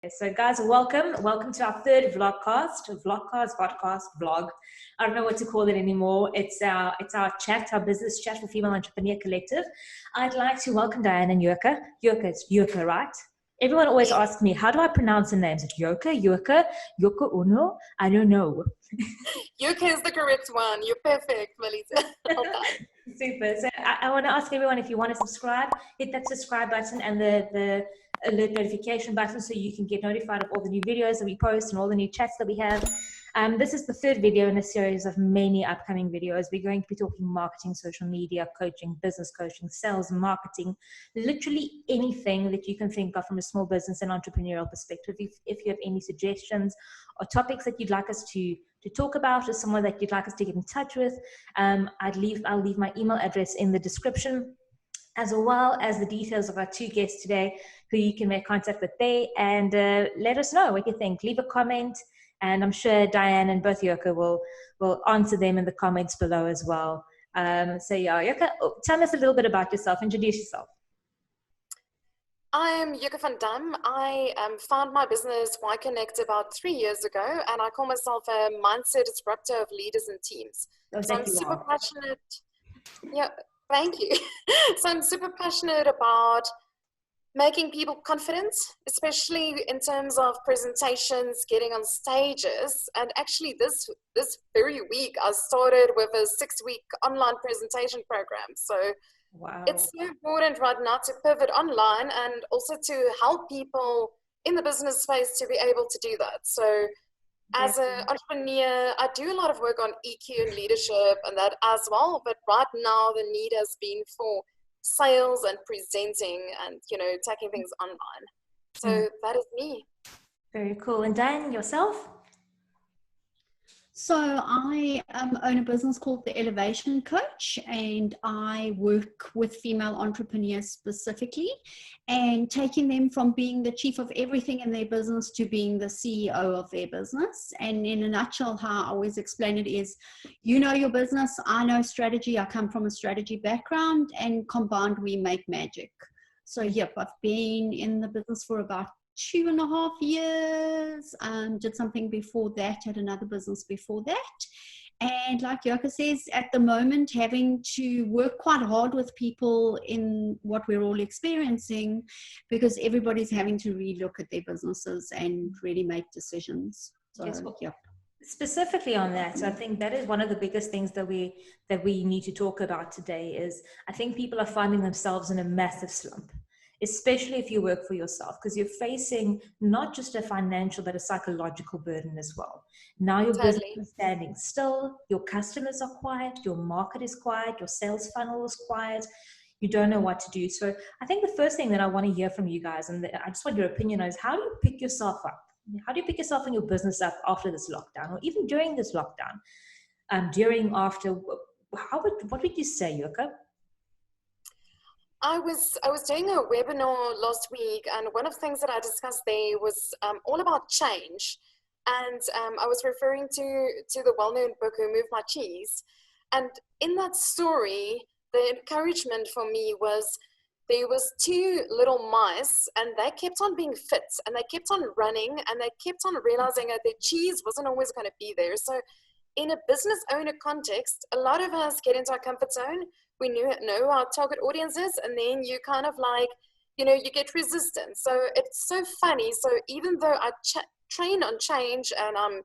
So guys, welcome to our third vlog. I don't know what to call it anymore. It's our chat, our business chat for Female Entrepreneur Collective. I'd like to welcome Diane and Jurka. It's Jurka, right? Everyone always asks me, how do I pronounce the names? Jurka Uno? I don't know. Jurka is the correct one. You're perfect, Maliza. Super. So I want to ask everyone, if you want to subscribe, hit that subscribe button and the alert notification button so you can get notified of all the new videos that we post and all the new chats that we have. This is the third video in a series of many upcoming videos. We're going to be talking marketing, social media, coaching, business coaching, sales, marketing, literally anything that you can think of from a small business and entrepreneurial perspective. If you have any suggestions or topics that you'd like us to talk about, or someone that you'd like us to get in touch with, I'll leave my email address in the description, as well as the details of our two guests today, who you can make contact with there, and let us know what you think. Leave a comment, and I'm sure Diane and both Jurka will answer them in the comments below as well. So yeah, Jurka, tell us a little bit about yourself. Introduce yourself. I'm Jurka van Dam. I found my business Y Connect about 3 years ago, and I call myself a mindset disruptor of leaders and teams. So I'm super passionate. Yeah, thank you. So I'm super passionate about making people confident, especially in terms of presentations, getting on stages. And actually this very week, I started with a 6-week online presentation program. So wow. It's so important right now to pivot online and also to help people in the business space to be able to do that. So as an entrepreneur, I do a lot of work on EQ and leadership and that as well. But right now the need has been for sales and presenting and, taking things online. So that is me. Very cool. And Diane, yourself? So I own a business called The Elevation Coach, and I work with female entrepreneurs specifically and taking them from being the chief of everything in their business to being the CEO of their business. And in a nutshell, how I always explain it is, you know your business, I know strategy, I come from a strategy background, and combined we make magic. So yep, I've been in the business for about 2.5 years, did something before that, had another business before that. And like Jurka says, at the moment, having to work quite hard with people in what we're all experiencing, because everybody's having to relook at their businesses and really make decisions. So, yes, well, yep. Specifically on that, so I think that is one of the biggest things that we need to talk about today. Is I think people are finding themselves in a massive slump, especially if you work for yourself, because you're facing not just a financial but a psychological burden as well. Now your business is standing still, your customers are quiet, your market is quiet, your sales funnel is quiet, you don't know what to do. So I think the first thing that I want to hear from you guys, and I just want your opinion on, is how do you pick yourself up? How do you pick yourself and your business up after this lockdown, or even during this lockdown? What would you say, Jurka? I was doing a webinar last week, and one of the things that I discussed there was all about change. And I was referring to the well-known book, Who Moved My Cheese. And in that story, the encouragement for me was there was 2 little mice, and they kept on being fit, and they kept on running, and they kept on realizing that their cheese wasn't always going to be there. So in a business owner context, a lot of us get into our comfort zone. We know our target audiences, and then you kind of like, you get resistance. So it's so funny. So even though I train on change and I'm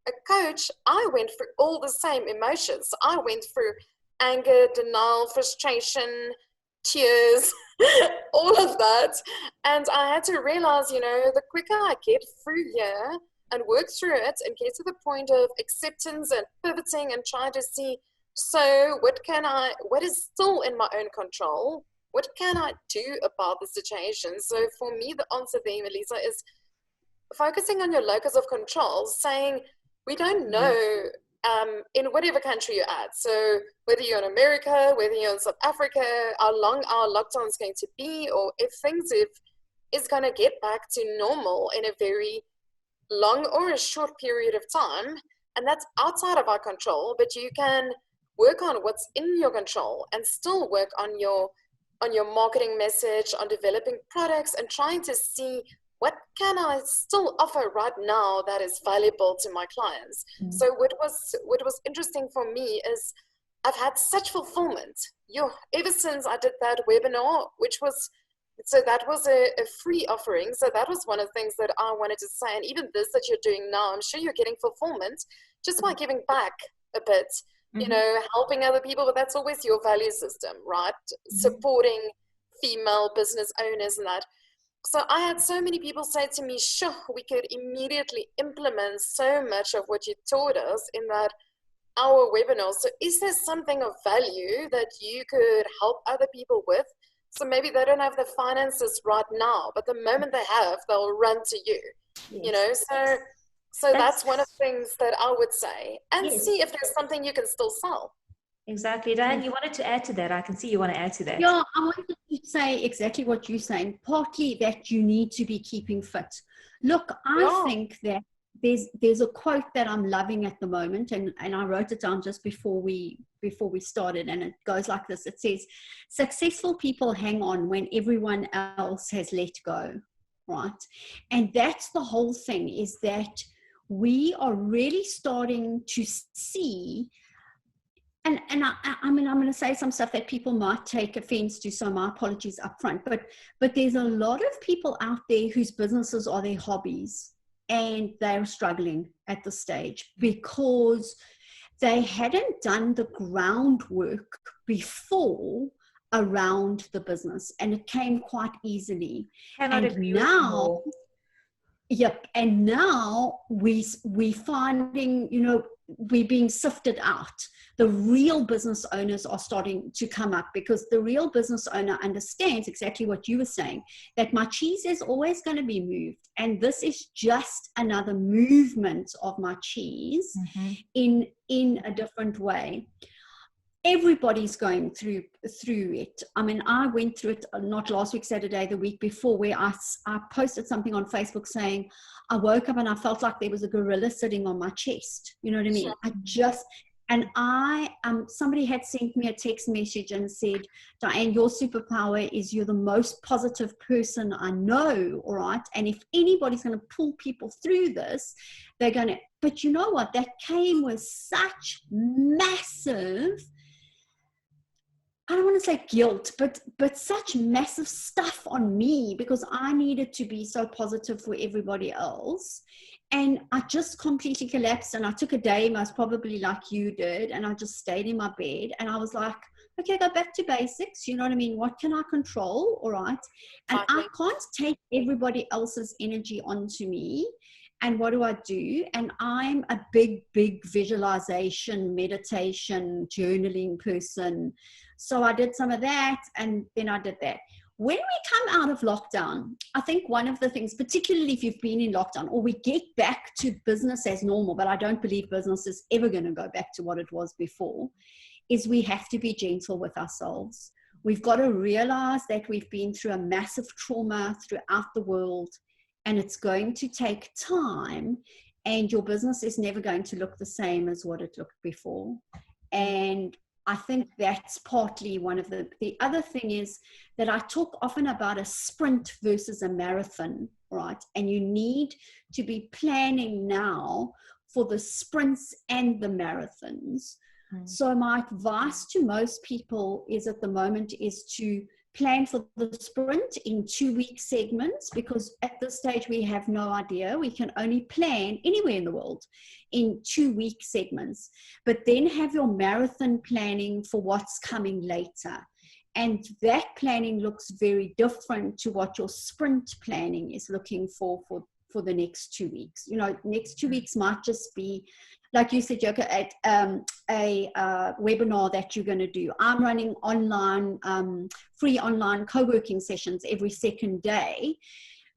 a coach, I went through all the same emotions. I went through anger, denial, frustration, tears, all of that. And I had to realize, the quicker I get through here and work through it and get to the point of acceptance and pivoting and trying to see, so what is still in my own control? What can I do about the situation? So for me, the answer there, Maliza, is focusing on your locus of control, saying we don't know in whatever country you're at. So whether you're in America, whether you're in South Africa, how long our lockdown is going to be, or if things is going to get back to normal in a very long or a short period of time. And that's outside of our control, but you can work on what's in your control and still work on your marketing message, on developing products and trying to see what can I still offer right now that is valuable to my clients? So what was interesting for me is I've had such fulfillment. Ever since I did that webinar, so that was a free offering. So that was one of the things that I wanted to say. And even this that you're doing now, I'm sure you're getting fulfillment just by giving back a bit, helping other people, but that's always your value system, right? Supporting female business owners and that. So I had so many people say to me, sure, we could immediately implement so much of what you taught us in that our webinar. So is there something of value that you could help other people with? So maybe they don't have the finances right now, but the moment they have, they'll run to you, So that's one of the things that I would say, and see if there's something you can still sell. Exactly. Diane, you wanted to add to that. I can see you want to add to that. Yeah, I wanted to say exactly what you're saying. Partly that you need to be keeping fit. Look, I think that there's a quote that I'm loving at the moment, and I wrote it down just before we started, and it goes like this. It says, successful people hang on when everyone else has let go, right? And that's the whole thing, is that we are really starting to see. And I mean, I'm going to say some stuff that people might take offense to, so my apologies up front. But there's a lot of people out there whose businesses are their hobbies, and they're struggling at this stage because they hadn't done the groundwork before around the business, and it came quite easily. And now, and now we're finding, we're being sifted out. The real business owners are starting to come up, because the real business owner understands exactly what you were saying, that my cheese is always going to be moved. And this is just another movement of my cheese in a different way. Everybody's going through it. I mean, I went through it not last week, Saturday, the week before, where I posted something on Facebook saying, I woke up and I felt like there was a gorilla sitting on my chest. You know what I mean? Somebody had sent me a text message and said, Diane, your superpower is you're the most positive person I know, all right? And if anybody's going to pull people through this, they're going to, but you know what? That came with such massive, I don't want to say guilt, but such massive stuff on me, because I needed to be so positive for everybody else. And I just completely collapsed, and I took a day, most probably like you did, and I just stayed in my bed, and I was like, okay, go back to basics. You know what I mean? What can I control? All right. And I can't take everybody else's energy onto me. And what do? And I'm a big visualization, meditation, journaling person. So I did some of that, and then I did that. When we come out of lockdown, I think one of the things, particularly if you've been in lockdown, or we get back to business as normal, but I don't believe business is ever going to go back to what it was before, is we have to be gentle with ourselves. We've got to realize that we've been through a massive trauma throughout the world, and it's going to take time, and your business is never going to look the same as what it looked before. And I think that's partly one of the other thing is that I talk often about a sprint versus a marathon, right? And you need to be planning now for the sprints and the marathons. So my advice to most people is at the moment is to plan for the sprint in 2-week segments, because at this stage we have no idea. We can only plan anywhere in the world in 2-week segments, but then have your marathon planning for what's coming later. And that planning looks very different to what your sprint planning is looking for the next 2 weeks. Next 2 weeks might just be, like you said, Joko, at a webinar that you're going to do. I'm running free online co-working sessions every second day,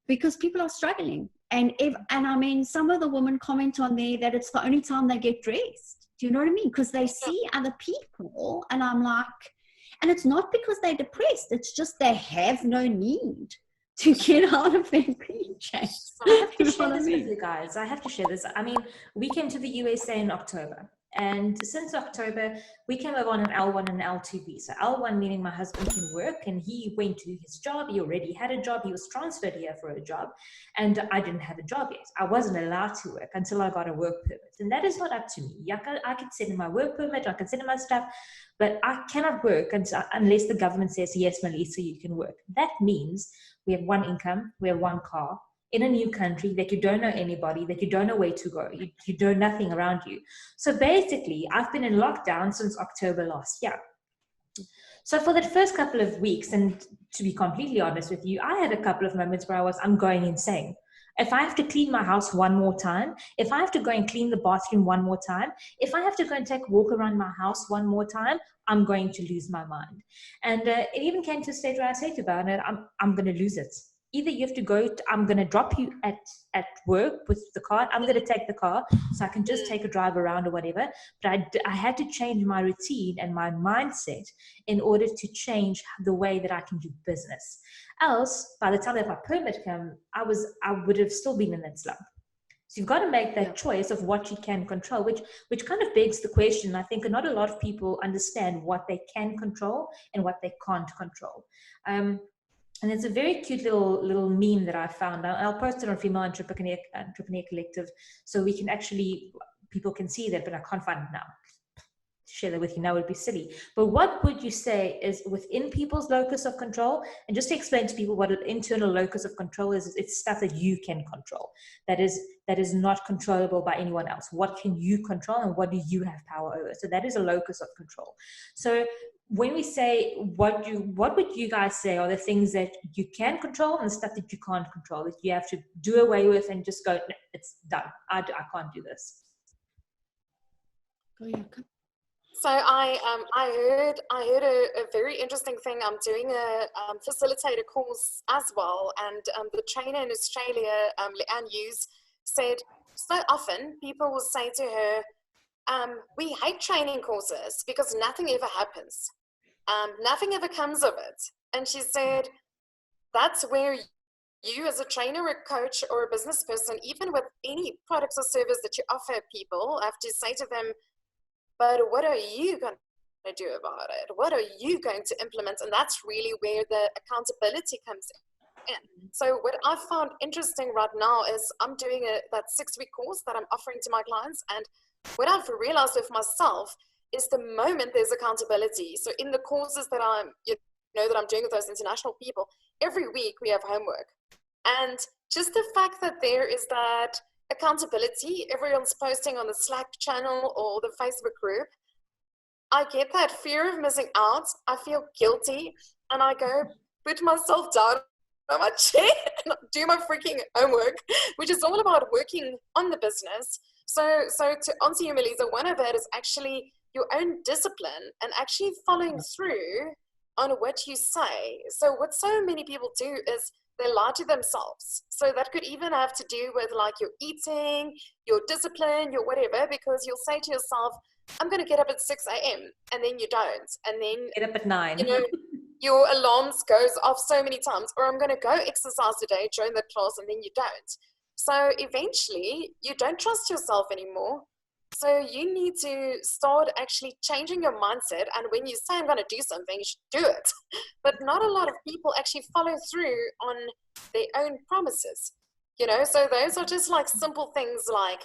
because people are struggling. And I mean, some of the women comment on there that it's the only time they get dressed. Do you know what I mean? Because they see other people, and I'm like, and it's not because they're depressed. It's just they have no need to get out of their PJs. I have to share this with you guys. I have to share this. I mean, we came to the USA in October. And since October, we came over on an L1 and an L2 visa. L1 meaning my husband can work, and he went to his job. He already had a job. He was transferred here for a job, and I didn't have a job yet. I wasn't allowed to work until I got a work permit, and that is not up to me. I could send in my work permit, I can send in my stuff, but I cannot work unless the government says, yes, Maliza, you can work. That means we have one income, we have one car, in a new country that you don't know anybody, that you don't know where to go, you know nothing around you. So basically, I've been in lockdown since October last year. So for the first couple of weeks, and to be completely honest with you, I had a couple of moments where I'm going insane. If I have to clean my house one more time, if I have to go and clean the bathroom one more time, if I have to go and take a walk around my house one more time, I'm going to lose my mind. And it even came to a stage where I said to Bernard, I'm going to lose it. Either you have to go, I'm going to drop you at work with the car. I'm going to take the car so I can just take a drive around or whatever. But I had to change my routine and my mindset in order to change the way that I can do business. Else, by the time that my permit came, I would have still been in that slump. So you've got to make that choice of what you can control, which kind of begs the question. I think not a lot of people understand what they can control and what they can't control. And it's a very cute little meme that I found. I'll post it on Female Entrepreneur Collective so we can actually, people can see that, but I can't find it now. To share that with you now would be silly. But what would you say is within people's locus of control? And just to explain to people what an internal locus of control is, it's stuff that you can control. That is not controllable by anyone else. What can you control and what do you have power over? So that is a locus of control. So when we say what would you guys say are the things that you can control and the stuff that you can't control, that you have to do away with and just go, no, it's done. I can't do this. So I heard a very interesting thing. I'm doing a facilitator course as well, and the trainer in Australia, Leanne Hughes, said so often people will say to her, we hate training courses because nothing ever happens. Nothing ever comes of it. And she said, that's where you as a trainer, a coach, or a business person, even with any products or service that you offer people, have to say to them, but what are you going to do about it? What are you going to implement? And that's really where the accountability comes in. So what I found interesting right now is I'm doing that 6-week course that I'm offering to my clients. And what I've realized with myself is the moment there's accountability. So in the courses that I'm doing with those international people, every week we have homework. And just the fact that there is that accountability, everyone's posting on the Slack channel or the Facebook group, I get that fear of missing out. I feel guilty and I go put myself down on my chair and do my freaking homework, which is all about working on the business. So to answer you, Maliza, one of that is actually your own discipline and actually following through on what you say. So what so many people do is they lie to themselves. So that could even have to do with like your eating, your discipline, your whatever, because you'll say to yourself, I'm going to get up at 6 a.m. and then you don't. And then get up at 9. You know, your alarms goes off so many times, or I'm going to go exercise today, join the class, and then you don't. So eventually you don't trust yourself anymore. So you need to start actually changing your mindset. And when you say, I'm going to do something, you should do it. But not a lot of people actually follow through on their own promises. You know, so those are just like simple things like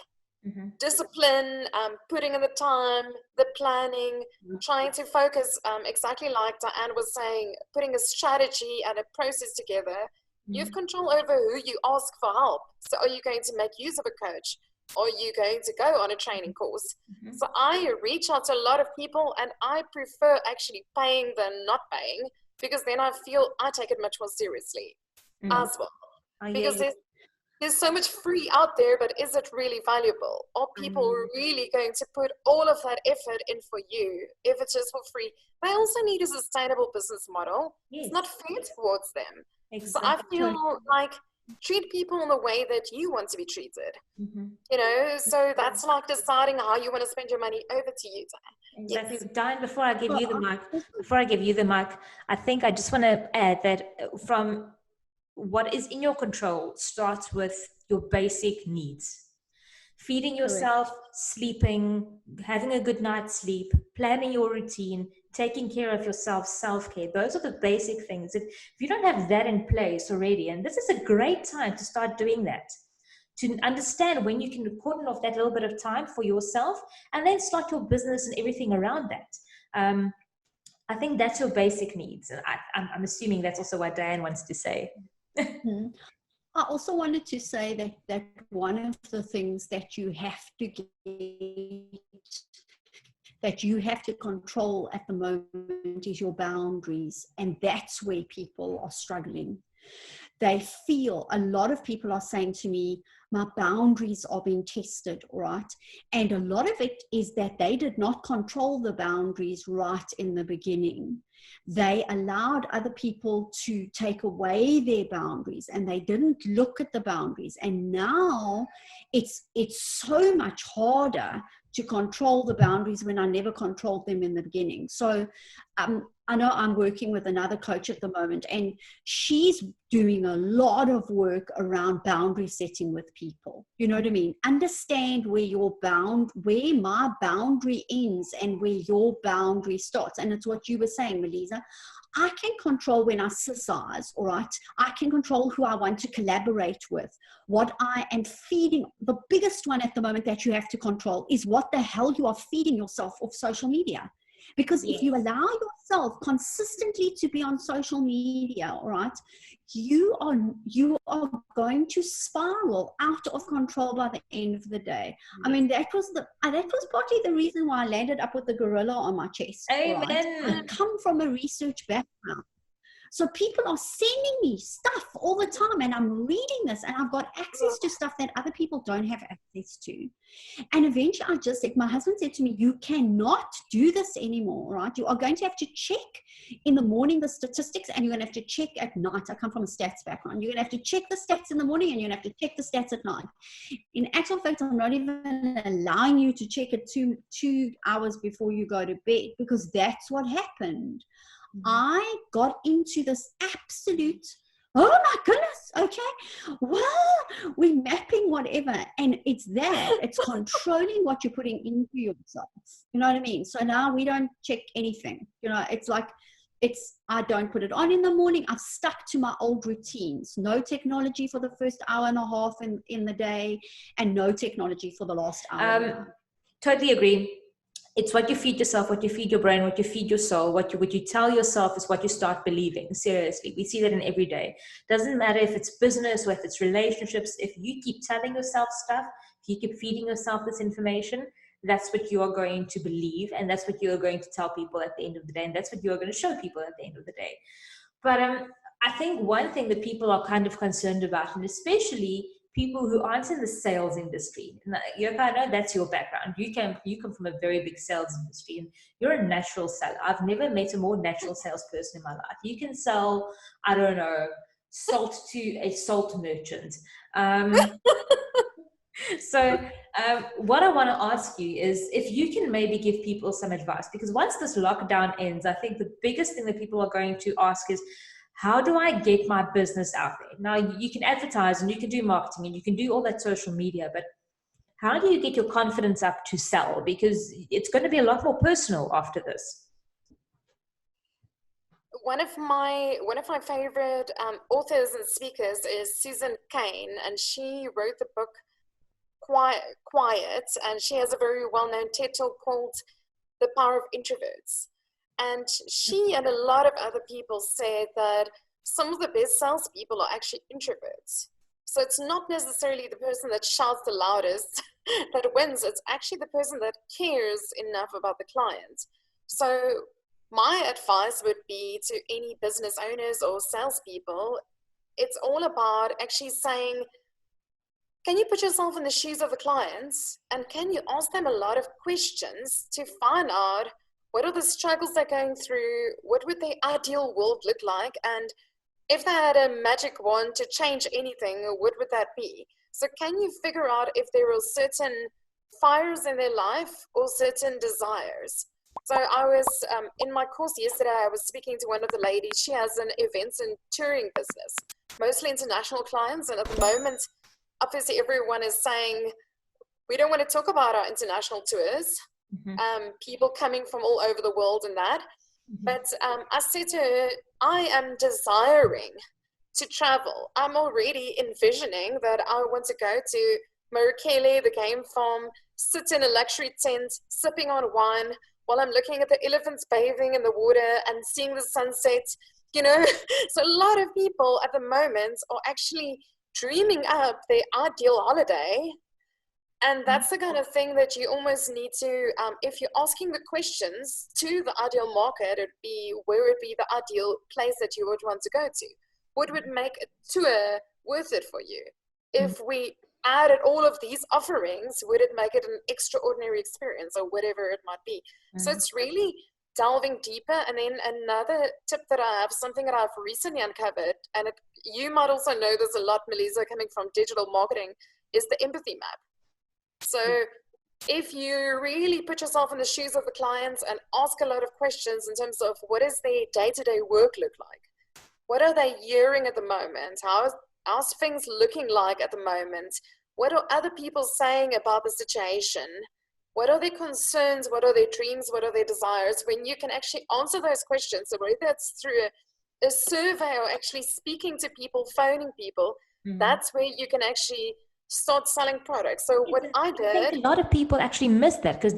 discipline, putting in the time, the planning, trying to focus, exactly like Diane was saying, putting a strategy and a process together. You have control over who you ask for help. So are you going to make use of a coach? Or are you going to go on a training course? So I reach out to a lot of people, and I prefer actually paying than not paying, because then I feel I take it much more seriously as well. Because there's so much free out there, but is it really valuable? Are people really going to put all of that effort in for you if it's just for free? They also need a sustainable business model. It's not fair towards them. So I feel like treat people in the way that you want to be treated. You know, so that's like deciding how you want to spend your money. Over to you, Diane. Exactly. Yes. Diane, before I give you the mic, I think I just want to add that from what is in your control starts with your basic needs. Feeding Correct. yourself, sleeping, having a good night's sleep, planning your routine, taking care of yourself, self-care. Those are the basic things. If you don't have that in place already, and this is a great time to start doing that, to understand when you can cordon off that little bit of time for yourself and then start your business and everything around that. I think that's your basic needs. And I'm assuming that's also what Diane wants to say. Mhm. I also wanted to say that one of the things that you have to get, that you have to control at the moment is your boundaries. And that's where people are struggling. They feel, a lot of people are saying to me, my boundaries are being tested, right? And a lot of it is that they did not control the boundaries right in the beginning. They allowed other people to take away their boundaries and they didn't look at the boundaries. And now it's so much harder to control the boundaries when I never controlled them in the beginning. So I know I'm working with another coach at the moment, and she's doing a lot of work around boundary setting with people. You know what I mean? Understand where where my boundary ends and where your boundary starts. And it's what you were saying, Maliza. I can control when I exercise, all right? I can control who I want to collaborate with, what I am feeding. The biggest one at the moment that you have to control is what the hell you are feeding yourself off social media. Because if you allow yourself consistently to be on social media, all right, you are going to spiral out of control by the end of the day. I mean, that was partly the reason why I landed up with the gorilla on my chest. Amen. Right? I come from a research background. So people are sending me stuff all the time, and I'm reading this, and I've got access to stuff that other people don't have access to. And eventually I just said, my husband said to me, you cannot do this anymore, right? You are going to have to check in the morning the statistics, and you're going to have to check at night. I come from a stats background. You're going to have to check the stats in the morning, and you're going to have to check the stats at night. In actual fact, I'm not even allowing you to check it two hours before you go to bed, because that's what happened. I got into this absolute, oh my goodness, okay, well, we're mapping whatever. And it's controlling what you're putting into yourself. You know what I mean? So now we don't check anything. You know, it's like, I don't put it on in the morning. I've stuck to my old routines. No technology for the first hour and a half in the day, and no technology for the last hour. Totally agree. It's what you feed yourself, what you feed your brain, what you feed your soul, what you tell yourself is what you start believing. Seriously, we see that in every day. Doesn't matter if it's business or if it's relationships. If you keep telling yourself stuff, if you keep feeding yourself this information, that's what you are going to believe, and that's what you are going to tell people at the end of the day, and that's what you are going to show people at the end of the day. But I think one thing that people are kind of concerned about, and especially people who aren't in the sales industry. Yoko, I know that's your background. You come from a very big sales industry, and you're a natural seller. I've never met a more natural salesperson in my life. You can sell, I don't know, salt to a salt merchant. So what I want to ask you is if you can maybe give people some advice, because once this lockdown ends, I think the biggest thing that people are going to ask is, how do I get my business out there? Now, you can advertise and you can do marketing and you can do all that social media, but how do you get your confidence up to sell? Because it's going to be a lot more personal after this. One of my favorite authors and speakers is Susan Cain, and she wrote the book Quiet, and she has a very well-known TED Talk called The Power of Introverts. And she and a lot of other people said that some of the best salespeople are actually introverts. So it's not necessarily the person that shouts the loudest that wins. It's actually the person that cares enough about the client. So my advice would be to any business owners or salespeople, it's all about actually saying, can you put yourself in the shoes of the clients, and can you ask them a lot of questions to find out what are the struggles they're going through, what would their ideal world look like, and if they had a magic wand to change anything, what would that be? So can you figure out if there are certain fires in their life or certain desires? So I was, in my course yesterday, I was speaking to one of the ladies. She has an events and touring business, mostly international clients. And at the moment, obviously everyone is saying, We don't want to talk about our international tours, people coming from all over the world and that. But I said to her, I am desiring to travel. I'm already envisioning that I want to go to Marikele, the game farm, sit in a luxury tent, sipping on wine while I'm looking at the elephants bathing in the water and seeing the sunset, you know. So a lot of people at the moment are actually dreaming up their ideal holiday. And that's the kind of thing that you almost need to, if you're asking the questions to the ideal market, it'd be, where would be the ideal place that you would want to go to? What would make a tour worth it for you? If we added all of these offerings, would it make it an extraordinary experience or whatever it might be? So it's really delving deeper. And then another tip that I have, something that I've recently uncovered, and you might also know this a lot, Maliza, coming from digital marketing, is the empathy map. So if you really put yourself in the shoes of the clients and ask a lot of questions in terms of what is their day-to-day work look like? What are they hearing at the moment? How's things looking like at the moment? What are other people saying about the situation? What are their concerns? What are their dreams? What are their desires? When you can actually answer those questions, so whether that's through a survey or actually speaking to people, phoning people, that's where you can actually start selling products. So what I did, I think a lot of people actually miss that, because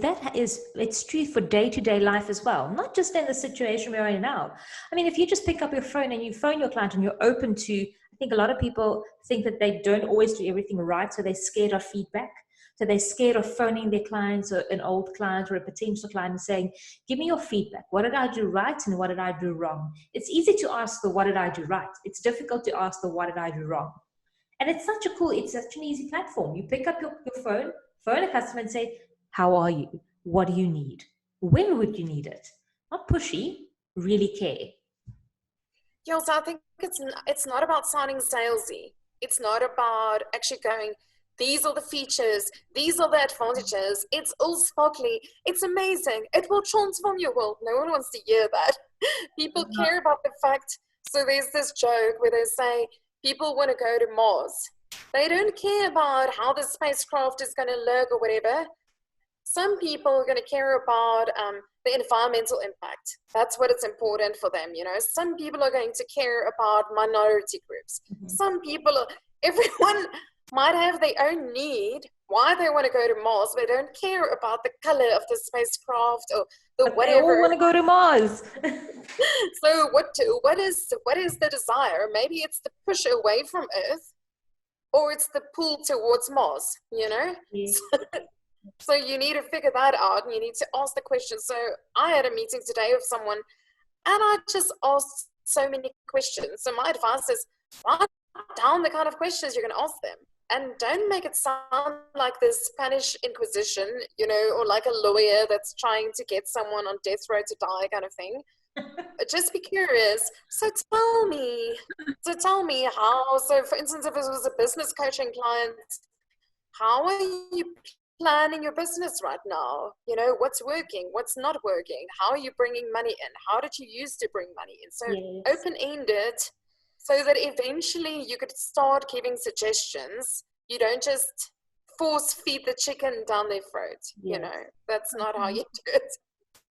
it's true for day-to-day life as well, not just in the situation we're in now. I mean, if you just pick up your phone and you phone your client and you're open to, I think a lot of people think that they don't always do everything right, so they're scared of feedback. So they're scared of phoning their clients or an old client or a potential client and saying, give me your feedback. What did I do right and what did I do wrong? It's easy to ask the what did I do right. It's difficult to ask the what did I do wrong. And it's such an easy platform. You pick up your phone a customer and say, how are you? What do you need? When would you need it? Not pushy, really care. Yeah, so I think it's not about sounding salesy. It's not about actually going, these are the features, these are the advantages, it's all sparkly, it's amazing, it will transform your world. No one wants to hear that. People care about the fact. So there's this joke where they say, people want to go to Mars. They don't care about how the spacecraft is going to look or whatever. Some people are going to care about the environmental impact. That's what it's important for them, you know. Some people are going to care about minority groups. Some people, everyone might have their own need why they want to go to Mars. They don't care about the color of the spacecraft or the whatever. They all want to go to Mars. So what is the desire? Maybe it's the push away from Earth, or it's the pull towards Mars, you know? Yes. So you need to figure that out, and you need to ask the question. So I had a meeting today with someone, and I just asked so many questions. So my advice is write down the kind of questions you're going to ask them. And don't make it sound like this Spanish Inquisition, you know, or like a lawyer that's trying to get someone on death row to die kind of thing. Just be curious. So tell me how, so for instance, if it was a business coaching client, how are you planning your business right now? You know, what's working, what's not working? How are you bringing money in? How did you used to bring money in? So open-ended, so that eventually you could start giving suggestions. You don't just force feed the chicken down their throat. You know, that's not how you do it.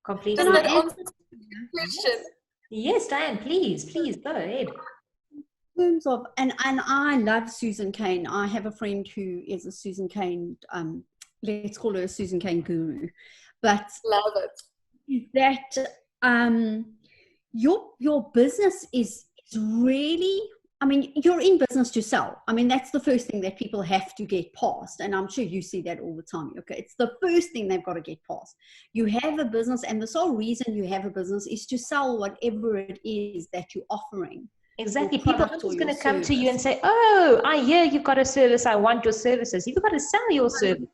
Completely. Does that answer the question? Yes, Diane, please go ahead. In terms of, and I love Susan Cain. I have a friend who is a Susan Cain, let's call her a Susan Cain guru. But love it. That your business is really, I mean, you're in business to sell. I mean, that's the first thing that people have to get past. And I'm sure you see that all the time. Okay, it's the first thing they've got to get past. You have a business, and the sole reason you have a business is to sell whatever it is that you're offering. Exactly. People are just going to come to you and say, oh, I hear you've got a service. I want your services. You've got to sell your service.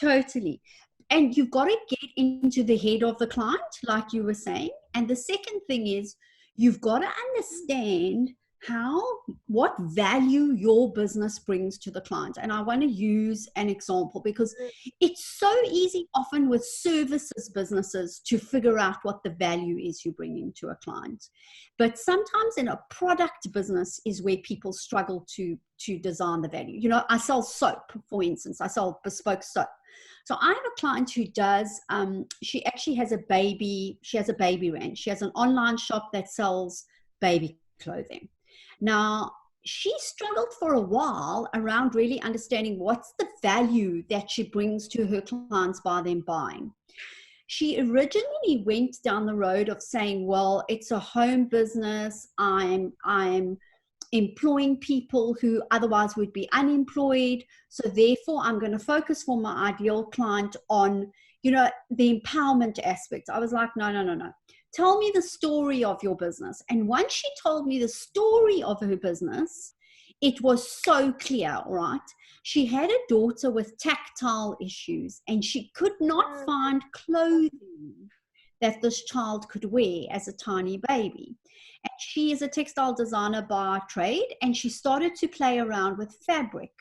Totally. And you've got to get into the head of the client, like you were saying. And the second thing is, you've got to understand what value your business brings to the client. And I want to use an example because it's so easy often with services businesses to figure out what the value is you bring into a client. But sometimes in a product business is where people struggle to design the value. You know, I sell soap, for instance. I sell bespoke soap. So I have a client who does, she actually has a baby, she has a baby ranch. She has an online shop that sells baby clothing. Now, she struggled for a while around really understanding what's the value that she brings to her clients by them buying. She originally went down the road of saying, well, it's a home business. I'm employing people who otherwise would be unemployed. So therefore, I'm going to focus for my ideal client on, you know, the empowerment aspect. I was like, no. Tell me the story of your business. And once she told me the story of her business, it was so clear, all right? She had a daughter with tactile issues and she could not find clothing that this child could wear as a tiny baby. And she is a textile designer by trade, and she started to play around with fabric.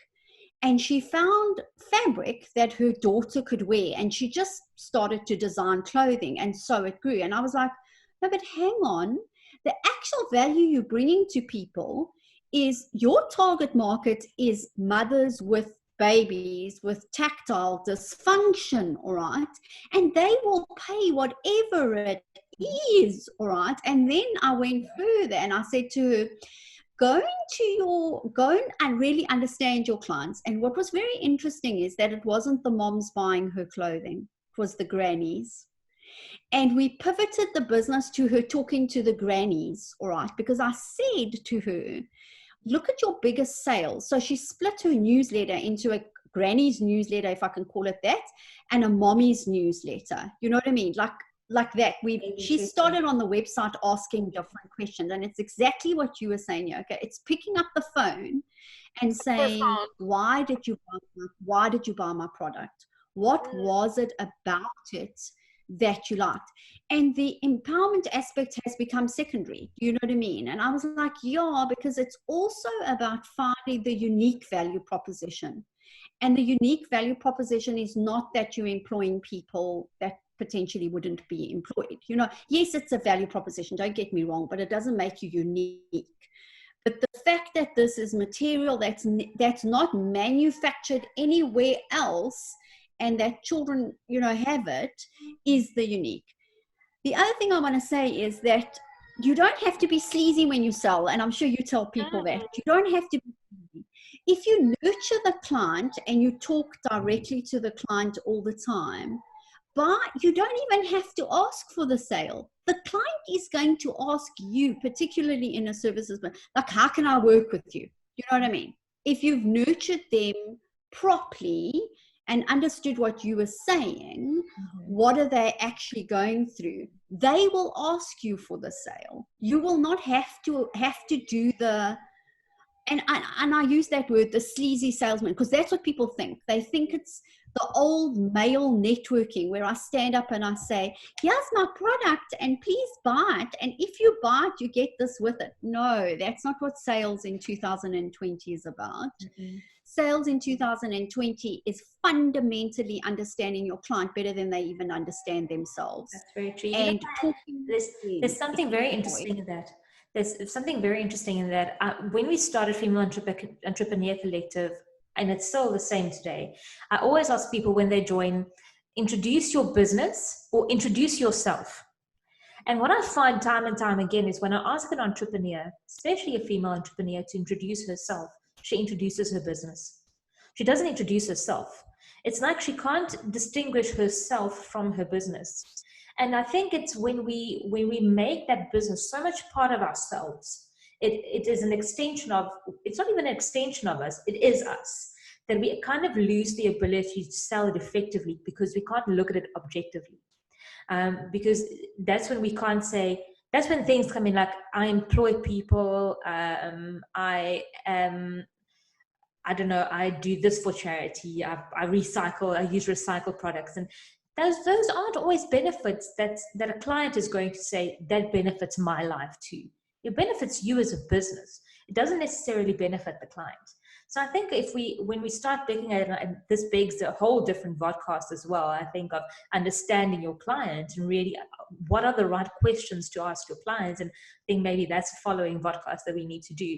And she found fabric that her daughter could wear, and she just started to design clothing, and so it grew. And I was like, no, but hang on. The actual value you're bringing to people is your target market is mothers with babies with tactile dysfunction, all right? And they will pay whatever it is, all right? And then I went further and I said to her, go and really understand your clients. And what was very interesting is that it wasn't the moms buying her clothing, it was the grannies. And we pivoted the business to her talking to the grannies, all right? Because I said to her, look at your biggest sales. So she split her newsletter into a granny's newsletter, if I can call it that, and a mommy's newsletter. You know what I mean? Like that. She started on the website asking different questions, and it's exactly what you were saying, Yoka. It's picking up the phone and saying, why did you buy my product? What was it about it that you liked? And the empowerment aspect has become secondary. Do you know what I mean? And I was like, yeah, because it's also about finding the unique value proposition. And the unique value proposition is not that you're employing people that potentially wouldn't be employed. You know, yes, it's a value proposition, don't get me wrong, but it doesn't make you unique. But the fact that this is material that's not manufactured anywhere else and that children, you know, have it is the unique. The other thing I want to say is that you don't have to be sleazy when you sell. And I'm sure you tell people that. You don't have to be sleazy. If you nurture the client and you talk directly to the client all the time, but you don't even have to ask for the sale. The client is going to ask you, particularly in a services, like, how can I work with you? You know what I mean? If you've nurtured them properly and understood what you were saying, what are they actually going through? They will ask you for the sale. You will not have to do the, and I use that word, the sleazy salesman, because that's what people think. They think it's the old male networking where I stand up and I say, here's my product and please buy it. And if you buy it, you get this with it. No, that's not what sales in 2020 is about. Sales in 2020 is fundamentally understanding your client better than they even understand themselves. That's very true. And there's something very interesting in that. There's something very interesting in that. When we started Female Entrepreneur Collective, and it's still the same today, I always ask people when they join, introduce your business or introduce yourself. And what I find time and time again is when I ask an entrepreneur, especially a female entrepreneur, to introduce herself, she introduces her business. She doesn't introduce herself. It's like she can't distinguish herself from her business. And I think it's when we make that business so much part of ourselves, it is an extension of, it's not even an extension of us, it is us, that we kind of lose the ability to sell it effectively because we can't look at it objectively. Because that's when we can't say, that's when things come in like, I employ people, I don't know, I do this for charity, I recycle, I use recycled products. And those aren't always benefits that a client is going to say, that benefits my life too. It benefits you as a business. it doesn't necessarily benefit the client. So I think when we start looking at it, and this begs a whole different podcast as well, I think, of understanding your client and really what are the right questions to ask your clients. And I think maybe that's the following podcast that we need to do.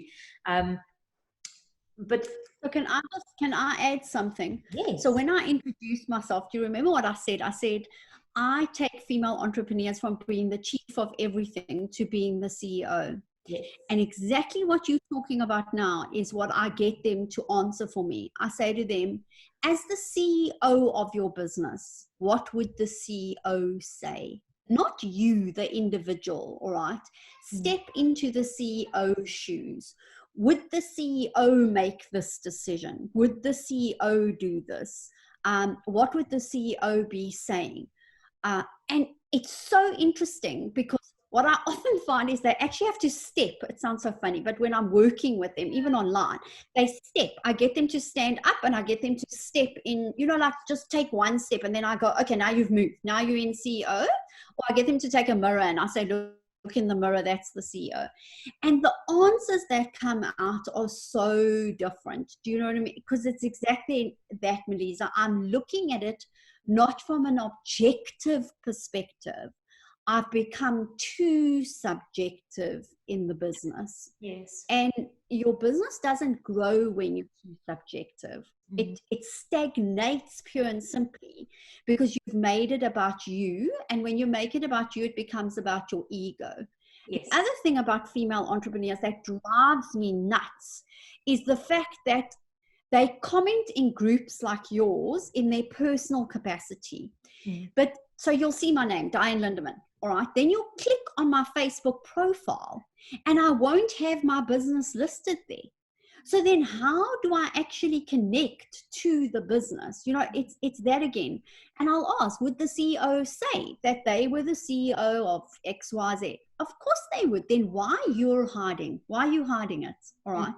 But so can I add something? yes. So when I introduced myself, do you remember what I said? I said, I take female entrepreneurs from being the chief of everything to being the CEO. Yes. And exactly what you're talking about now is what I get them to answer for me. I say to them, as the CEO of your business, what would the CEO say? Not you, the individual, all right? Step into the CEO's shoes. Would the CEO make this decision? Would the CEO do this? What would the CEO be saying? And it's so interesting because what I often find is they actually have to step. It sounds so funny, but when I'm working with them, even online, they step. I get them to stand up and I get them to step in, like just take one step. And then I go, okay, now you've moved. Now you're in CEO. Or I get them to take a mirror and I say, look in the mirror, that's the CEO. And the answers that come out are so different. Do you know what I mean? Because it's exactly that, Maliza. I'm looking at it not from an objective perspective. I've become too subjective in the business. Yes. And your business doesn't grow when you're too subjective. It stagnates pure and simply because you've made it about you. And when you make it about you, it becomes about your ego. Yes. The other thing about female entrepreneurs that drives me nuts is the fact that they comment in groups like yours in their personal capacity. But so you'll see my name, Diane Lindemann. All right. Then you'll click on my Facebook profile and I won't have my business listed there. So then how do I actually connect to the business? It's that again. And I'll ask, would the CEO say that they were the CEO of XYZ? Of course they would. Then why you're hiding? Why are you hiding it? All right.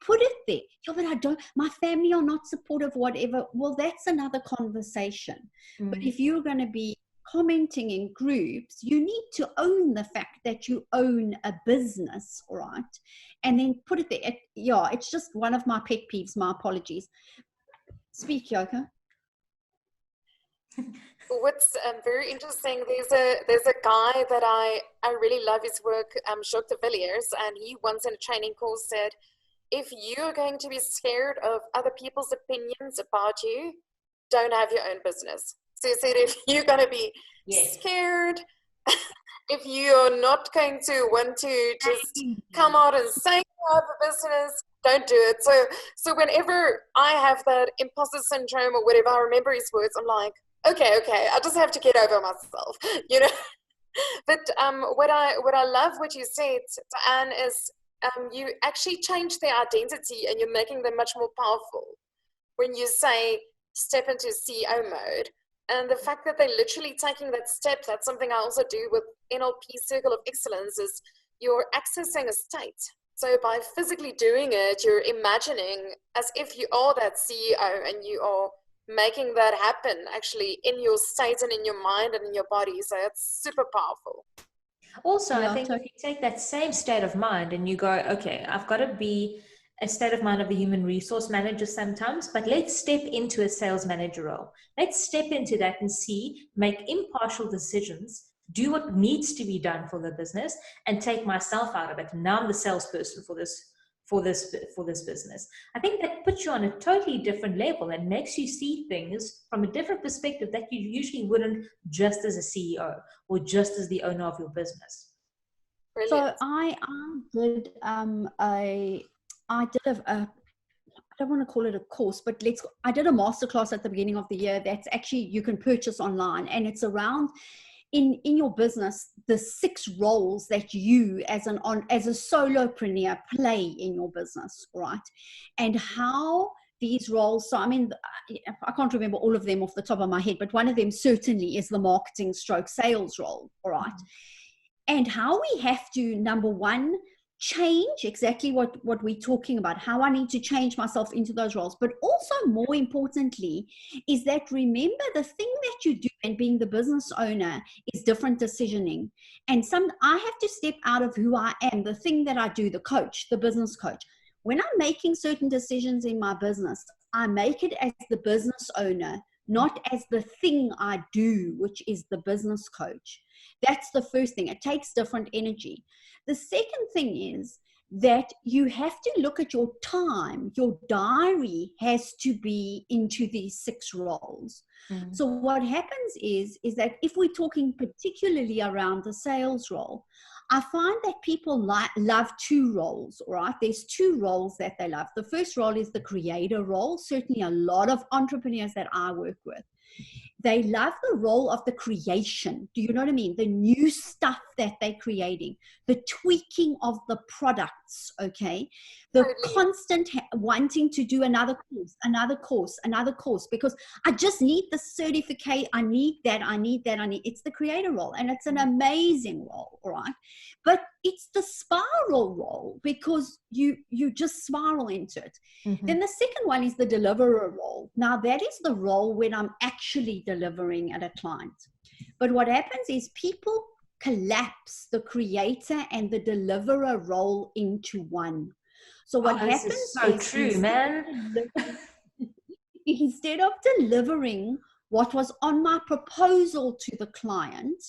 Put it there. Yeah, but my family are not supportive, whatever. Well, that's another conversation. But if you're going to be commenting in groups, you need to own the fact that you own a business, all right? And then put it there. It's just one of my pet peeves. My apologies. Speak, Yoko. What's very interesting, there's a guy that I really love his work, Jacques de Villiers, and he once in a training course said, if you're going to be scared of other people's opinions about you, don't have your own business. So he said, if you're going to be scared, if you're not going to want to just come out and say you have a business, don't do it. So whenever I have that imposter syndrome or whatever, I remember his words, I'm like, okay, I just have to get over myself, But what I love what you said, Anne, is you actually change their identity and you're making them much more powerful when you say step into CEO mode. And the fact that they're literally taking that step, that's something I also do with NLP Circle of Excellence, is you're accessing a state. So by physically doing it, you're imagining as if you are that CEO and you are making that happen actually in your state and in your mind and in your body. So it's super powerful. Also, I think if you take that same state of mind and you go, okay, I've got to be a state of mind of a human resource manager sometimes, but let's step into a sales manager role. Let's step into that and make impartial decisions, do what needs to be done for the business, and take myself out of it. Now I'm the salesperson for this business. I think that puts you on a totally different level and makes you see things from a different perspective that you usually wouldn't, just as a CEO or just as the owner of your business. Brilliant. So I did I don't want to call it a course, but I did a masterclass at the beginning of the year that's actually you can purchase online, and it's around in your business, the 6 roles that you as a solopreneur play in your business, right? And how these roles, so I mean, I can't remember all of them off the top of my head, but one of them certainly is the marketing / sales role, all right? And how we have to, number one, change exactly what we're talking about, how I need to change myself into those roles. But also more importantly is that, remember, the thing that you do and being the business owner is different decisioning. And I have to step out of who I am, the thing that I do, the coach, the business coach. When I'm making certain decisions in my business, I make it as the business owner, not as the thing I do, which is the business coach. That's the first thing. It takes different energy. The second thing is that you have to look at your time. Your diary has to be into these 6 roles. So what happens is that if we're talking particularly around the sales role, I find that people love 2 roles, all right? There's 2 roles that they love. The first role is the creator role. Certainly a lot of entrepreneurs that I work with, they love the role of the creation. Do you know what I mean? The new stuff that they're creating, the tweaking of the products, okay? The constant wanting to do another course, because I just need the certificate. I need that. It's the creator role, and it's an amazing role, all right? But it's the spiral role, because you just spiral into it. Then the second one is the deliverer role. Now that is the role when I'm actually delivering at a client. But what happens is people collapse the creator and the deliverer role into one. So what happens is so true, man. Instead of delivering what was on my proposal to the client,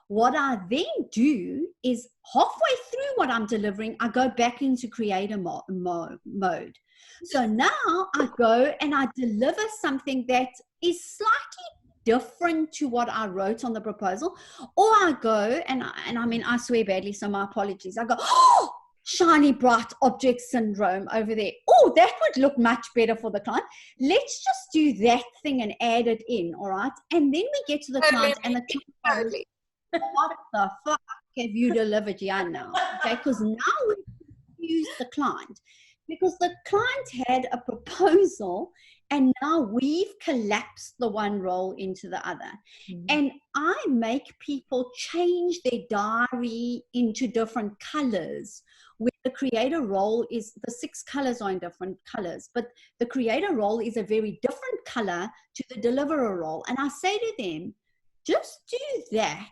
what I then do is halfway through what I'm delivering, I go back into creator mode. So now I go and I deliver something that is slightly different to what I wrote on the proposal. Or I go and I mean, I swear badly, so my apologies. I go, oh, shiny bright object syndrome over there. Oh, that would look much better for the client. Let's just do that thing and add it in, all right? And then we get to the client and the client goes, what the fuck have you delivered here now? Okay, because now we confuse the client, because the client had a proposal and now we've collapsed the one role into the other. And I make people change their diary into different colors, where the creator role is, the 6 colors are in different colors, but the creator role is a very different color to the deliverer role. And I say to them, just do that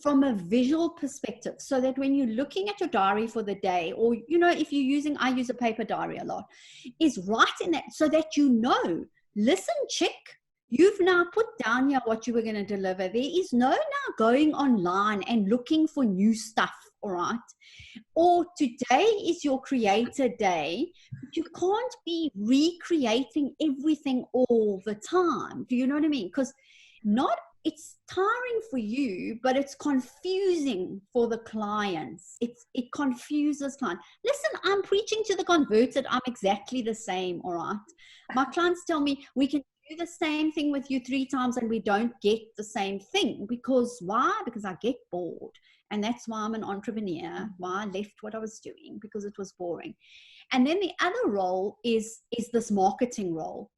from a visual perspective, so that when you're looking at your diary for the day, or, you know, if you're using, I use a paper diary a lot, is write in that so that you know, listen, chick, you've now put down here what you were going to deliver. There is no now going online and looking for new stuff, all right? Or today is your creator day, but you can't be recreating everything all the time. Do you know what I mean? Because it's tiring for you, but it's confusing for the clients. It confuses clients. Listen, I'm preaching to the converted. I'm exactly the same, all right? My clients tell me, we can do the same thing with you 3 times and we don't get the same thing. Because why? Because I get bored. And that's why I'm an entrepreneur, why I left what I was doing, because it was boring. And then the other role is this marketing role.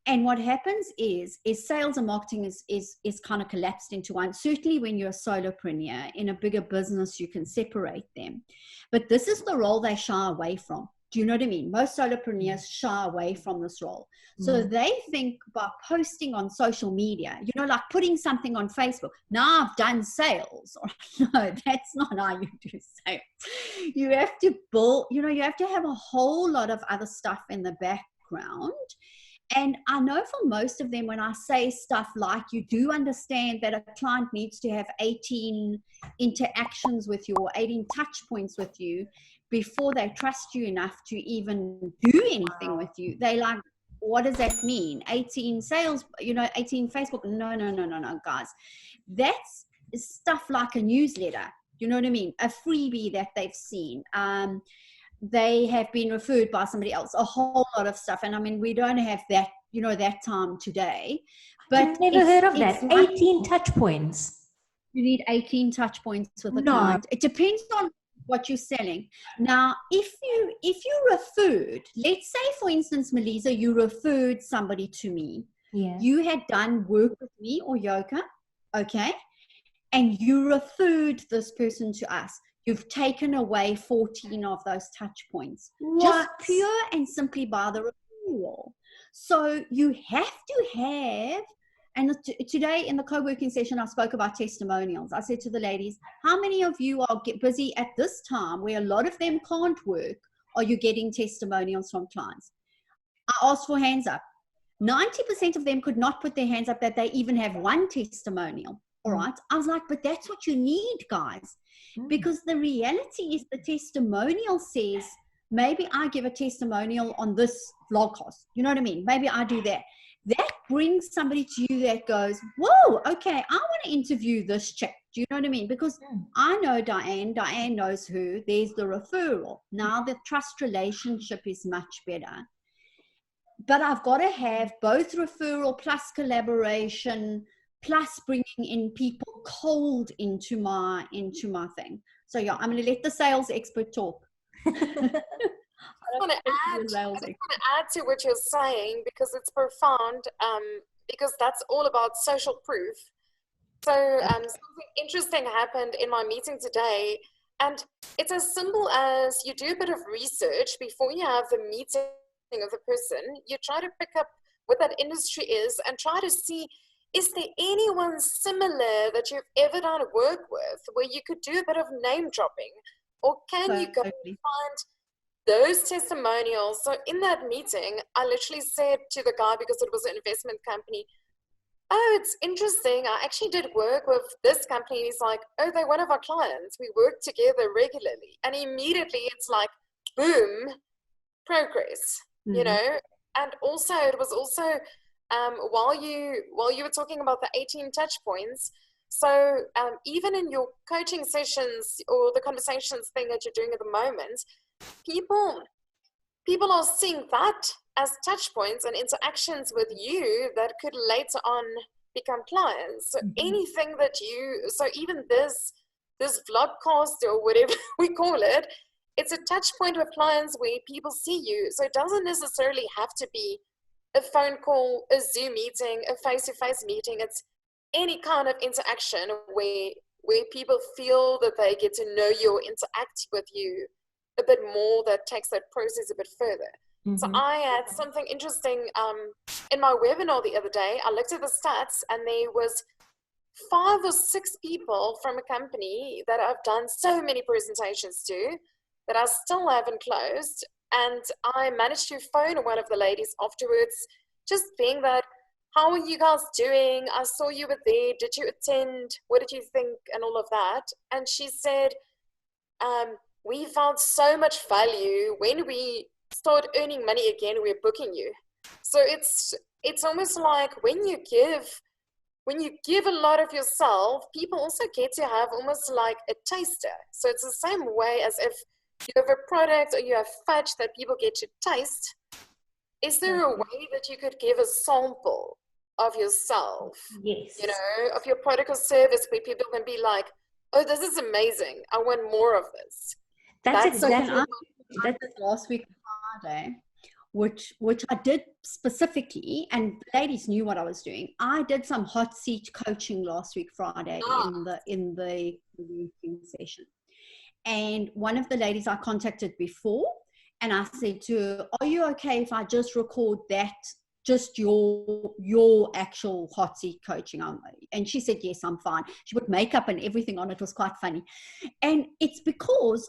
And what happens is sales and marketing is kind of collapsed into one. Certainly when you're a solopreneur in a bigger business, you can separate them. But this is the role they shy away from. Do you know what I mean? Most solopreneurs shy away from this role. So they think by posting on social media, you know, like putting something on Facebook, now I've done sales. Or, no, that's not how you do sales. You have to build, you know, you have to have a whole lot of other stuff in the background. And I know for most of them, when I say stuff like, you do understand that a client needs to have 18 interactions with you, or 18 touch points with you before they trust you enough to even do anything with you. They like, what does that mean? 18 sales, you know, 18 Facebook. No, guys. That's stuff like a newsletter. You know what I mean? A freebie that they've seen. They have been referred by somebody else, a whole lot of stuff. And I mean, we don't have that, you know, that time today. But I've never heard of that. 18 touch points. You need 18 touch points with a client. It depends on what you're selling. Now, if you referred, let's say for instance, Maliza, you referred somebody to me. Yeah. You had done work with me or yoga, okay? And you referred this person to us. you've taken away 14 of those touch points. What? Just pure and simply by the referral. So you have to have, and today in the co-working session, I spoke about testimonials. I said to the ladies, how many of you are busy at this time where a lot of them can't work? Are you getting testimonials from clients? I asked for hands up. 90% of them could not put their hands up that they even have one testimonial. All right. I was like, but that's what you need, guys. Because the reality is the testimonial says, maybe I give a testimonial on this vlogcast. You know what I mean? Maybe I do that. That brings somebody to you that goes, whoa, okay, I want to interview this chick. Do you know what I mean? Because I know Diane knows her. There's the referral. Now the trust relationship is much better. But I've got to have both referral plus collaboration plus bringing in people cold into my thing. So yeah, I'm going to let the sales expert talk. I want to add to what you're saying because it's profound, because that's all about social proof. So something interesting happened in my meeting today, and it's as simple as you do a bit of research before you have the meeting of the person. You try to pick up what that industry is and try to see, is there anyone similar that you've ever done work with where you could do a bit of name dropping, or can you go and find those testimonials? So in that meeting, I literally said to the guy, because it was an investment company, oh, it's interesting, I actually did work with this company. And he's like, oh, they're one of our clients, we work together regularly. And immediately it's like, boom, progress. You know. And also it was also while you were talking about the 18 touch points, so even in your coaching sessions or the conversations thing that you're doing at the moment, people are seeing that as touch points and interactions with you that could later on become clients. So anything that so even this vlogcast or whatever we call it, it's a touch point with clients where people see you. So it doesn't necessarily have to be a phone call, a Zoom meeting, a face-to-face meeting. It's any kind of interaction where people feel that they get to know you or interact with you a bit more, that takes that process a bit further. So I had something interesting in my webinar the other day. I looked at the stats and there was 5 or 6 people from a company that I've done so many presentations to that I still haven't closed. And I managed to phone one of the ladies afterwards, just being that, how are you guys doing? I saw you were there. Did you attend? What did you think? And all of that. And she said, we found so much value. When we start earning money again, we're booking you. So it's almost like when you give a lot of yourself, people also get to have almost like a taster. So it's the same way as if you have a product or you have fudge that people get to taste. Is there a way that you could give a sample of yourself? Yes. You know, of your product or service where people can be like, oh, this is amazing. I want more of this. That's exactly what last week Friday, which I did specifically, and the ladies knew what I was doing. I did some hot seat coaching last week Friday in the meeting session. And one of the ladies I contacted before, and I said to her, are you okay if I just record that, just your actual hot seat coaching? And she said, yes, I'm fine. She put makeup and everything on. It was quite funny. And it's because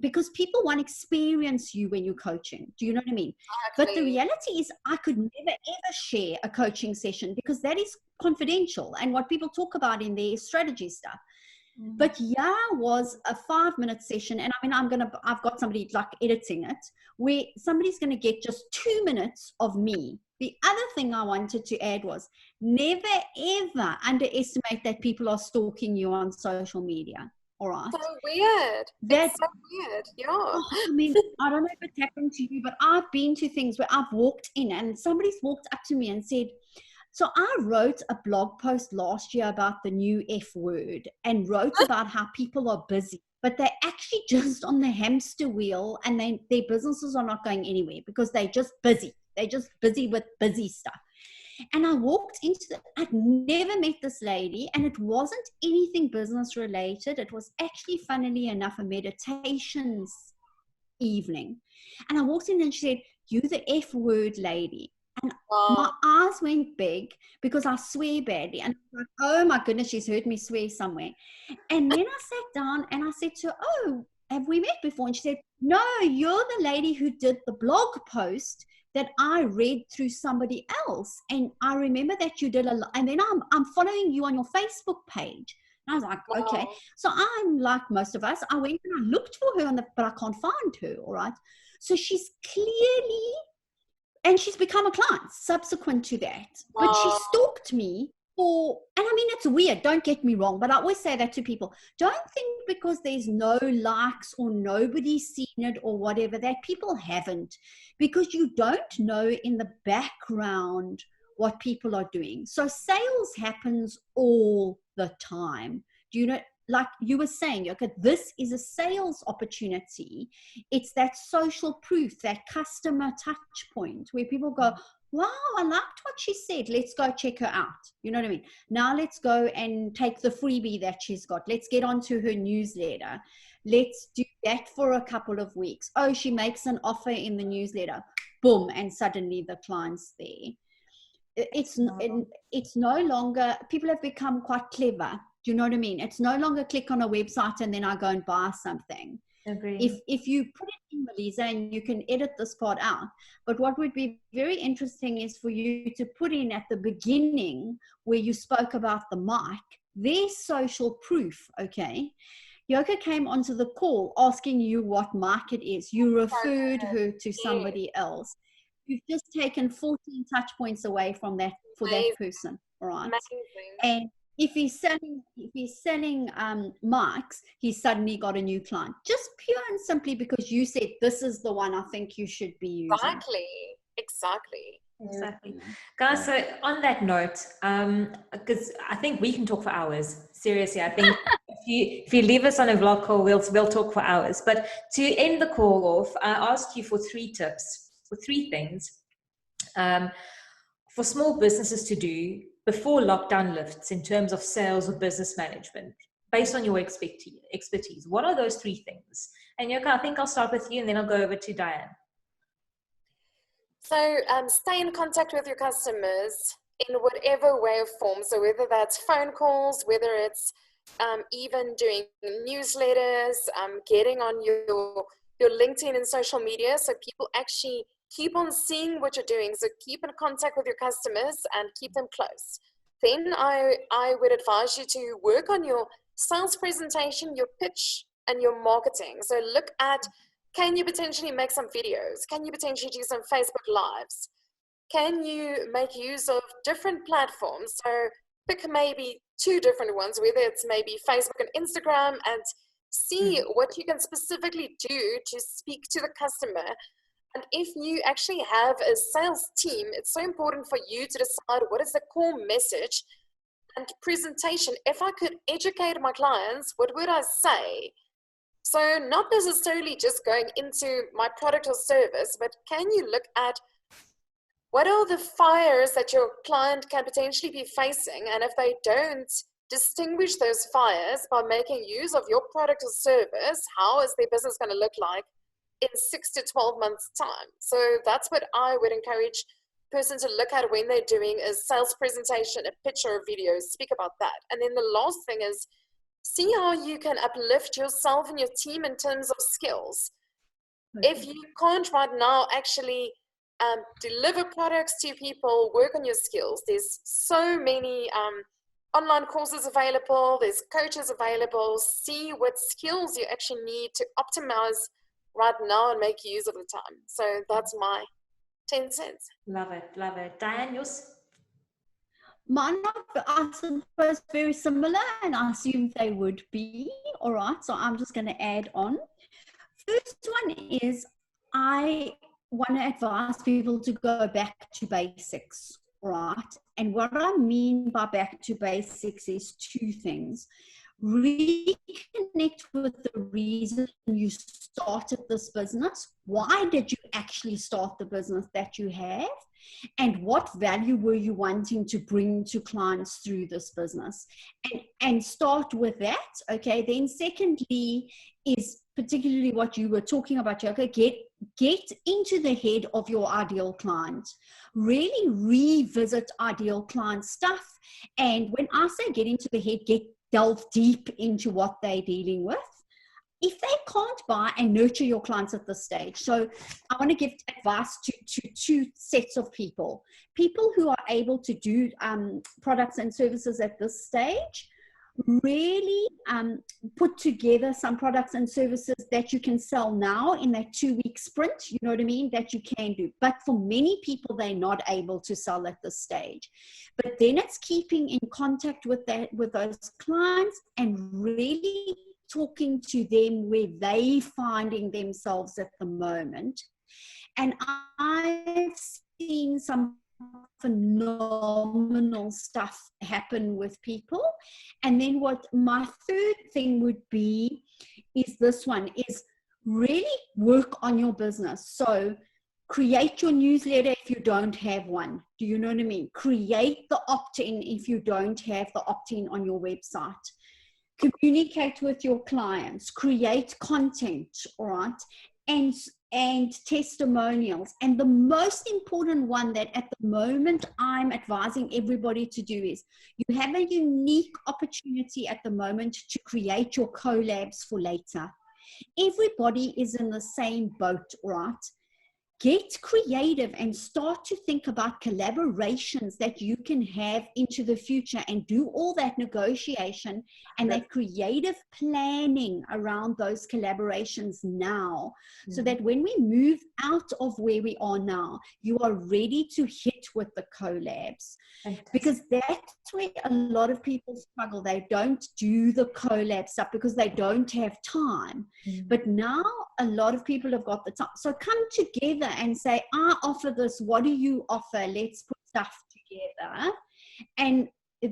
because people want to experience you when you're coaching. Do you know what I mean? Exactly. But the reality is I could never, ever share a coaching session because that is confidential. And what people talk about in their strategy stuff. But was a 5-minute session, and I mean, I've got somebody like editing it, where somebody's going to get just 2 minutes of me. The other thing I wanted to add was never ever underestimate that people are stalking you on social media. All right. So weird. That's so weird. Yeah. I mean, I don't know if it's happened to you, but I've been to things where I've walked in and somebody's walked up to me and said, so I wrote a blog post last year about the new F word and wrote about how people are busy, but they're actually just on the hamster wheel and their businesses are not going anywhere because they're just busy. They're just busy with busy stuff. And I walked I'd never met this lady, and it wasn't anything business related. It was actually, funnily enough, a meditations evening. And I walked in and she said, "You the F word lady." And my eyes went big because I swear badly. And I was like, oh my goodness, she's heard me swear somewhere. And then I sat down and I said to her, "Oh, have we met before?" And she said, "No, you're the lady who did the blog post that I read through somebody else. And I remember that you did and then I'm following you on your Facebook page." And I was like, okay. So I'm like most of us. I went and I looked for her but I can't find her. All right. So she's clearly, and she's become a client subsequent to that. But she stalked me and I mean, it's weird, don't get me wrong, but I always say that to people. Don't think because there's no likes or nobody's seen it or whatever that people haven't, because you don't know in the background what people are doing. So sales happens all the time. Do you know, like you were saying, okay, this is a sales opportunity. It's that social proof, that customer touch point where people go, "Wow, I liked what she said. Let's go check her out." You know what I mean? Now let's go and take the freebie that she's got. Let's get onto her newsletter. Let's do that for a couple of weeks. Oh, she makes an offer in the newsletter. Boom. And suddenly the client's there. It's no longer, people have become quite clever. Do you know what I mean? It's no longer click on a website and then I go and buy something. Agree. If you put it in, Maliza, and you can edit this part out, but what would be very interesting is for you to put in at the beginning where you spoke about the mic, their social proof, okay? Yoka came onto the call asking you what mic it is. You referred her to somebody else. You've just taken 14 touch points away from that for that person, all right? And if he's selling mics, he's suddenly got a new client, just pure and simply because you said this is the one I think you should be using. Exactly. Guys, so on that note, because I think we can talk for hours. Seriously, I think if you leave us on a vlog call, we'll talk for hours. But to end the call off, I asked you for 3 tips, for 3 things for small businesses to do before lockdown lifts in terms of sales or business management, based on your expertise. What are those 3 things? And Yoka, I think I'll start with you and then I'll go over to Diane. So stay in contact with your customers in whatever way or form. So whether that's phone calls, whether it's even doing newsletters, getting on your LinkedIn and social media, so people actually keep on seeing what you're doing. So keep in contact with your customers and keep them close. Then I would advise you to work on your sales presentation, your pitch, and your marketing. So look at, can you potentially make some videos? Can you potentially do some Facebook Lives? Can you make use of different platforms? So pick maybe 2 different ones, whether it's maybe Facebook and Instagram, and see what you can specifically do to speak to the customer. And if you actually have a sales team, it's so important for you to decide what is the core message and presentation. If I could educate my clients, what would I say? So not necessarily just going into my product or service, but can you look at what are the fires that your client can potentially be facing? And if they don't distinguish those fires by making use of your product or service, how is their business going to look like in 6 to 12 months time? So that's what I would encourage a person to look at when they're doing a sales presentation, a pitch or a video, speak about that. And then the last thing is, see how you can uplift yourself and your team in terms of skills. If you can't right now actually deliver products to people, work on your skills. There's so many online courses available. There's coaches available. See what skills you actually need to optimize right now and make use of the time. So that's my 10 cents. Love it, love it. Diane, yours? Mine are, I suppose, very similar, and I assume they would be. All right, so I'm just going to add on. First one is, I want to advise people to go back to basics, right? And what I mean by back to basics is 2 things. reconnect with the reason you started this business. Why did you actually start the business that you have? And what value were you wanting to bring to clients through this business? And start with that. Okay. Then secondly is particularly what you were talking about, Yoko. Get into the head of your ideal client. Really revisit ideal client stuff. And when I say get into the head, delve deep into what they're dealing with. If they can't buy and nurture your clients at this stage. So I want to give advice to two sets of people. People who are able to do products and services at this stage. Really put together some products and services that you can sell now in that 2-week sprint, you know what I mean, that you can do. But for many people, they're not able to sell at this stage. But then it's keeping in contact with those clients and really talking to them where they're finding themselves at the moment. And I've seen some phenomenal stuff happen with people. And then what my third thing would be is this one, is really work on your business. So create your newsletter if you don't have one. Do you know what I mean? Create the opt-in if you don't have the opt-in on your website. Communicate with your clients, create content, all right? And testimonials. And the most important one that at the moment I'm advising everybody to do is you have a unique opportunity at the moment to create your collabs for later. Everybody is in the same boat, right? Get creative and start to think about collaborations that you can have into the future and do all that negotiation and that creative planning around those collaborations now, so that when we move out of where we are now, you are ready to hit with the collabs. Because that's where a lot of people struggle. They don't do the collab stuff because they don't have time. But now a lot of people have got the time. So come together and say, I offer this. What do you offer? Let's put stuff together. And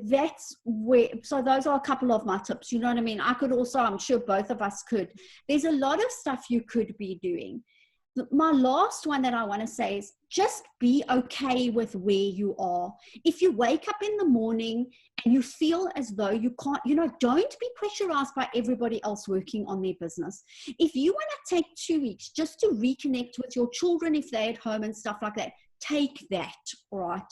that's where, so those are a couple of my tips. You know what I mean? I could also, I'm sure both of us could. There's a lot of stuff you could be doing. My last one that I want to say is just be okay with where you are. If you wake up in the morning and you feel as though you can't, don't be pressurized by everybody else working on their business. If you want to take 2 weeks just to reconnect with your children if they're at home and stuff like that, take that, all right?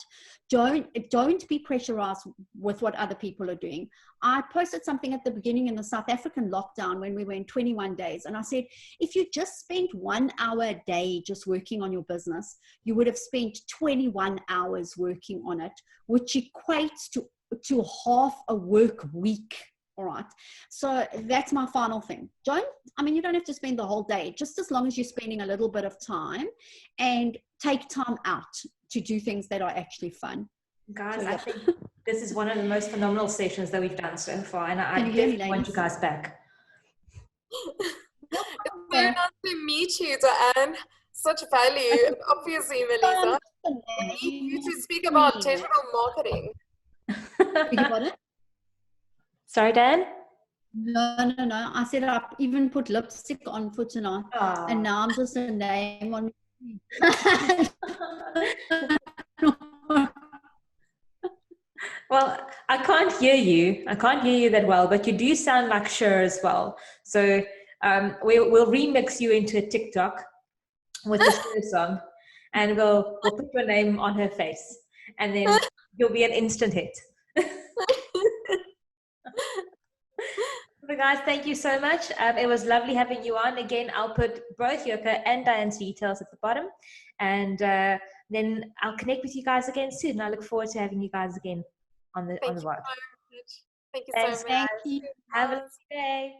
Don't be pressurized with what other people are doing. I posted something at the beginning in the South African lockdown when we were in 21 days. And I said, if you just spent 1 hour a day just working on your business, you would have spent 21 hours working on it, which equates to half a work week. All right. So that's my final thing. You don't have to spend the whole day, just as long as you're spending a little bit of time, and take time out to do things that are actually fun. Guys, so, yeah. I think this is one of the most phenomenal sessions that we've done so far. And I definitely want you guys back. It's so nice to meet you, Diane. Such value. And obviously, Maliza, we need you to speak about digital marketing. Speak about it? Sorry, Dan? No. I said I even put lipstick on for tonight. Aww. And now I'm just a name on. Well, I can't hear you. I can't hear you that well, but you do sound like Cher as well. So we'll remix you into a TikTok with the Cher song, and we'll put your name on her face, and then you'll be an instant hit. But guys, thank you so much. It was lovely having you on. Again, I'll put both Yoko and Diane's details at the bottom, and then I'll connect with you guys again soon. I look forward to having you guys again on the Thank you road. so much. Thank you so much. Thank you. Have a good day.